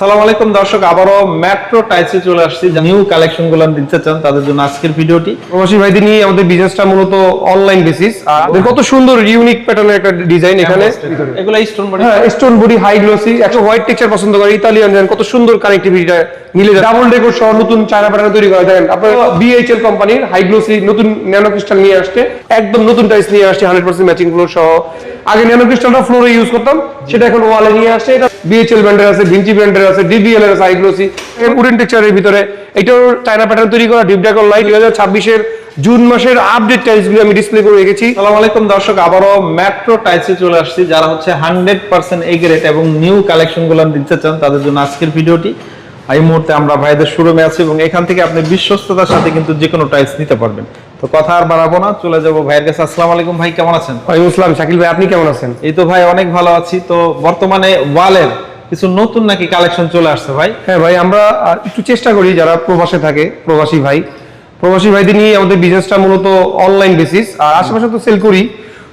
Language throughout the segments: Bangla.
আসসালামু আলাইকুম দর্শক, আবারও মেট্রো টাইলসে চলে আসছি। নিউ কালেকশন গুলো দিতে চান তাদের জন্য আজকের ভিডিওটি। প্রবাসী ভাইদের নিয়ে আমাদের বিজনেসটা মূলত অনলাইন বেসিস। আর কত সুন্দর ইউনিক প্যাটার্নের একটা ডিজাইন এখানে। এগুলো স্টোন বডি, হ্যাঁ স্টোন বডি, হাই গ্লোসি, একটু হোয়াইট টেক্সচার পছন্দ করে ইতালিয়ান দেন, কত সুন্দর কানেক্টিভিটিটা মিলে যায়। ডাবল ডেকোর সহ নতুন চায়না প্যাটার্ন তৈরি করা দেখেন আপনার বিএইচএল কোম্পানির হাই গ্লোসি নতুন ন্যানো ক্রিস্টাল নিয়ে আসছে, একদম নতুন টাইলস নিয়ে আসছে 100% ম্যাচিং ফ্লোর সহ। আগে ন্যানো ক্রিস্টালটা ফ্লোরে ইউজ করতাম, সেটা এখন ওয়ালে নিয়ে আসছে। এটা বিএইচএল ব্র্যান্ডের আছে, ভিঞ্চি ব্র্যান্ডের আছে, ডিবিএল এর আছে, হাই গ্লোসি উডেন টেক্সচারের ভিতরে। এটাও চায়না প্যাটার্ন তৈরি করা ডিপ ডেকোর লাইট 2026 এর জুন মাসের আপডেট টাইলস গুলো আমি ডিসপ্লে করে রেখেছি। আসসালামু আলাইকুম দর্শক, আবারও মেট্রো টাইলসে চলে আসছি। যারা হচ্ছে 100% এ গ্রেড এবং নিউ কালেকশন গুলো দিতে চান তাদের জন্য আজকের ভিডিওটি। এই মুহূর্তে আমরা ভাইদের শোরুমে আছি এবং এখান থেকে আপনি বিশ্বস্ততার সাথে কিন্তু যে কোনো টাইলস নিতে পারবেন। তো কথা আর বাড়াবো না, চলে যাবো ভাইয়ের কাছে। আসসালামু আলাইকুম ভাই, কেমন আছেন? ওয়ালাইকুম আসসালাম শাকিল ভাই, আপনি কেমন আছেন? এই তো ভাই অনেক ভালো আছি। তো বর্তমানে ওয়ালের কিছু নতুন নাকি কালেকশন চলে আসছে ভাই? হ্যাঁ ভাই, আমরা একটু চেষ্টা করি যারা প্রবাসে থাকে, প্রবাসী ভাইদের নিয়ে আমাদের বিজনেসটা মূলত অনলাইন বেসিস। আর আশেপাশে তো সেল করি,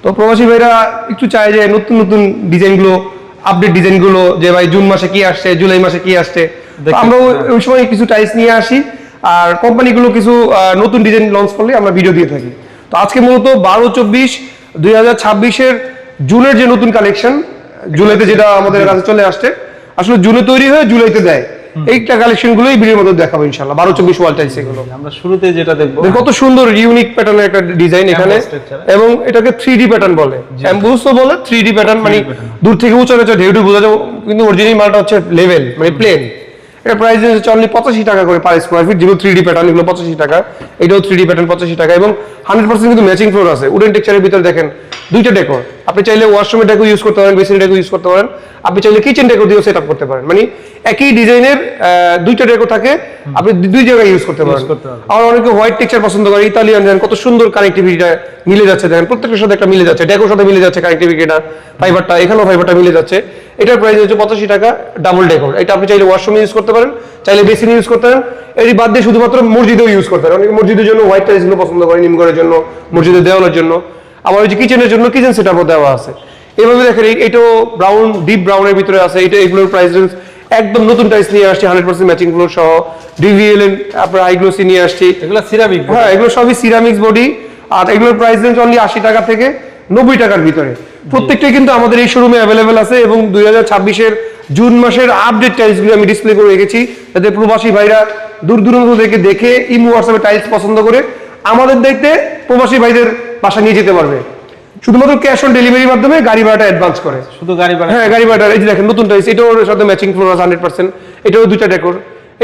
তো প্রবাসী ভাইরা একটু চায় যে নতুন নতুন ডিজাইনগুলো, আপডেট ডিজাইনগুলো, যে ভাই জুন মাসে কি আসছে, জুলাই মাসে কি আসছে। আমরা ওই সময় কিছু টাইলস নিয়ে আসি, আর কোম্পানিগুলো কিছু নতুন ডিজাইন লঞ্চ করলে আমরা ভিডিও দিয়ে থাকি। তো আজকে মূলত 12-24-2026 জুনের যে নতুন কালেকশন, জুলাইতে যেটা আমাদের কাছে চলে আসছে, আসলে জুনে তৈরি হয়ে জুলাইতে দেয়, এইটা কালেকশন গুলোই ভিডিওর মধ্যে দেখাবো ইনশাআল্লাহ। 12-24 ওয়াল টাইলস এগুলো আমরা শুরুতে যেটা দেখবো, কত সুন্দর ইউনিক প্যাটার্নের একটা ডিজাইন এখানে, এবং এটাকে 3D প্যাটার্ন বলে, এমবোসও বলে, 3D প্যাটার্ন মানে দূর থেকে উঁচা নিচে ঢেউ ঢেউ বোঝা যাবে, কিন্তু অরিজিনাল মালটা হচ্ছে লেভেল মানে প্লেন। এটা প্রাইস হচ্ছে অনলি 85 টাকা করে পার স্কয়ার ফিট। যেগুলো 3D প্যাটার্ন এগুলো 85 টাকা, এটাও 3D প্যাটার্ন 85 টাকা, এবং 100% কিন্তু ম্যাচিং ফ্লোর আছে। উডেন টেক্সচারের ভিতরে দেখেন দুইটা ডেকোর, আপনি চাইলে ওয়াশরুমে ডেকো ইউজ করতে পারেন, বেসিন ডেকো ইউজ করতে পারেন, আপনি চাইলে কিচেন ডেকো দিয়েও সেটআপ করতে পারেন। মানে একই ডিজাইনের দুইটা ডেকো থাকে, আপনি দুই জায়গায় ইউজ করতে পারেন। আর অনেকে হোয়াইট টেক্সচার পছন্দ করে, ইতালিয়ান দেন, কত সুন্দর কানেক্টিভিটিটা মিলে যাচ্ছে দেখেন, প্রত্যেকটার সাথে একটা মিলে যাচ্ছে, ডেকোর সাথে মিলে যাচ্ছে কানেক্টিভিটিটা, ফাইবারটা এখানেও ফাইবারটা মিলে যাচ্ছে। এটার প্রাইস হচ্ছে 85 টাকা ডাবল ডেকোর। এটা আপনি চাইলে ওয়াশরুমে ইউজ করতে পারেন, চাইলে বেসিন ইউজ করতে পারেন, এটি বাদ দিয়ে শুধুমাত্র মসজিদেও ইউজ করতে পারেন। অনেকে মসজিদের জন্য হোয়াইট টাইলস গুলো পছন্দ করে, নিমঘরের জন্য, মসজিদের দেওয়ালের জন্য। আবার ওই যে কিচেনের জন্য কিচেন সেটআপও দেওয়া আছে। এইভাবে দেখেন, এটাও ব্রাউন, ডিপ ব্রাউনের ভিতরে আছে। এটা এগুলোর প্রাইস একদম নতুন টাইলস নিয়ে আসছি, 100% ম্যাচিং ফ্লোর সহ, ডিভিএল আপনার হাই গ্লোসি নিয়ে আসছি। এগুলো সিরামিক, হ্যাঁ এগুলো সবই সিরামিক্স বডি। আর এগুলোর প্রাইস রেঞ্জ অনলি 80 টাকা থেকে 90 টাকার ভিতরে। প্রত্যেকটাই কিন্তু আমাদের এই শোরুমে অ্যাভেলেবেল আছে, এবং 2026 জুন মাসের আপডেট টাইলস গুলো আমি ডিসপ্লে করে রেখেছি, যাতে প্রবাসী ভাইরা দূর দূরান্ত থেকে দেখে ইমো হোয়াটসঅ্যাপে টাইলস পছন্দ করে আমাদের দেখতে প্রবাসী ভাইদের বাসা নিয়ে যেতে পারবে। শুধুমাত্র ক্যাশ অন ডেলিভারির মাধ্যমে, গাড়ি ভাড়াটা অ্যাডভান্স করে। শুধু গাড়ি ভাড়া? হ্যাঁ গাড়ি ভাড়া। এই যে দেখেন নতুন টাইলস, এটাও সাথে ম্যাচিং ফ্লোর আছে 100%। এটাও দুইটা ডেকোর,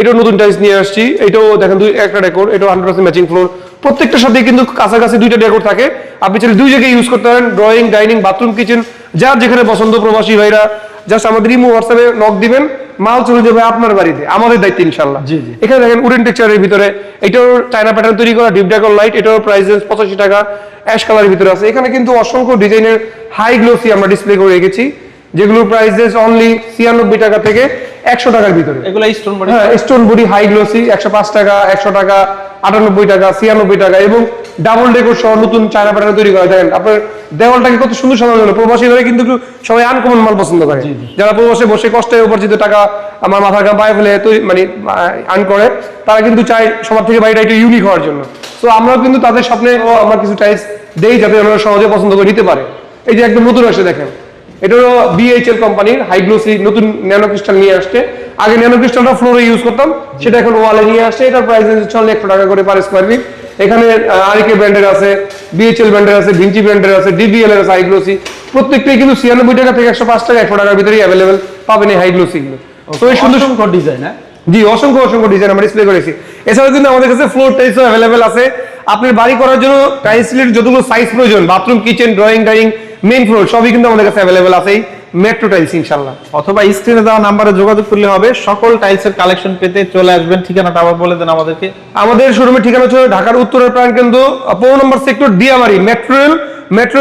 এটাও নতুন টাইলস নিয়ে আসছি। এটাও দেখেন একটা ডেকোর, এটাও 100% ম্যাচিং ফ্লোর। প্রত্যেকটার সাথে কিন্তু কাছাকাছি দুইটা ডেকোর থাকে, আপনি চাইলে দুই জায়গায় ইউজ করতে পারেন, ড্রয়িং, ডাইনিং, বাথরুম, কিচেন, যার যেখানে পছন্দ। প্রবাসী ভাইরা জাস্ট আমাদের ইমো হোয়াটসঅ্যাপে নক দিবেন, মাল চলে যাবে আপনার বাড়িতে, আমাদের দায়িত্ব ইনশাআল্লাহ। এখানে দেখেন উডেন টেক্সচারের ভিতরে, এটাও চায়না প্যাটার্ন তৈরি করা ডিপ ডেকোর লাইট, এটাও প্রাইস 85 টাকা, অ্যাশ কালারের ভিতরে আছে। এখানে কিন্তু অসংখ্য ডিজাইনের হাই গ্লোসি আমরা ডিসপ্লে করে রেখেছি, যেগুলোর প্রাইস অনলি 96 টাকা থেকে 100 টাকার ভিতরে। এগুলো স্টোন বডি? হ্যাঁ স্টোন বডি হাই গ্লোসি 105 টাকা, 100 টাকা, 98 টাকা, 96 টাকা, এবং ডাবল ডেকোর সহ নতুন চায়না প্যাটার্ন তৈরি করা। দেখেন আপনার দেওয়ালটাকে কত সুন্দর সাজানো হলো। প্রবাসী ভাই কিন্তু সবাই আনকমন মাল পছন্দ করে, যারা প্রবাসে বসে কষ্টে উপার্জিত টাকা আমার মাথার ঘাম পায়ে ফেলে মানে আর্ন করে, তারা কিন্তু চায় সবার থেকে বাড়িটা একটু ইউনিক হওয়ার জন্য। তো আমরাও কিন্তু তাদের সামনে আমরা কিছু টাইলস দেই, যাতে আমরা সহজে পছন্দ করে নিতে পারে। এই যে একদম নতুন আসে দেখেন, এটাও বিএইচএল কোম্পানির হাই গ্লোসি নতুন ন্যানো ক্রিস্টাল নিয়ে আসছে। আগে ন্যানো ক্রিস্টালটা ফ্লোরে ইউজ করতাম, সেটা এখন ওয়ালে নিয়ে আসছে। এটার প্রাইস হচ্ছে 100 টাকা করে পার স্কয়ার ফিট। এখানে আরকে ব্র্যান্ডের আছে, বিএইচএল ব্র্যান্ডের আছে, ভিঞ্চি ব্র্যান্ডের আছে, ডিবিএল এর আছে হাই গ্লোসি। প্রত্যেকটাই কিন্তু 96 টাকা থেকে 105 টাকা, 100 টাকার ভিতরেই অ্যাভেলেবেল পাবেন এই হাই গ্লোসি গুলো। তো এই সুন্দর সুন্দর ডিজাইন, হ্যাঁ জি, অসংখ্য অসংখ্য ডিজাইন আমরা ডিসপ্লে করেছি। এছাড়াও কিন্তু আমাদের কাছে ফ্লোর টাইলসও অ্যাভেলেবেল আছে। আপনার বাড়ি করার জন্য টাইলসের যতগুলো সাইজ প্রয়োজন, bathroom, kitchen, drawing, dining, main floor, সবই কিন্তু আমাদের কাছে অ্যাভেলেবেল আছে মেট্রো টাইলস ইনশাআল্লাহ। অথবা স্ক্রিনে দেওয়া নাম্বারে যোগাযোগ করলে হবে। সকল টাইলসের কালেকশন পেতে চলে আসবেন। ঠিকানাটা আবার বলে দেন আমাদেরকে। আমাদের শোরুমের ঠিকানা হচ্ছে ঢাকার উত্তরের প্রাণকেন্দ্র 15 নম্বর সেক্টর, দিয়াবাড়ি, মেট্রো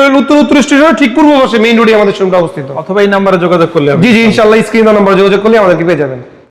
রেল উত্তর স্টেশনের ঠিক পূর্ব পাশে মেইন রোডে আমাদের শোরুমটা অবস্থিত। অথবা এই নাম্বারে যোগাযোগ করলে হবে। জি জি ইনশাআল্লাহ, স্ক্রিনে দেওয়া নাম্বারে যোগাযোগ করলে আমাদেরকে পেয়ে যাবেন।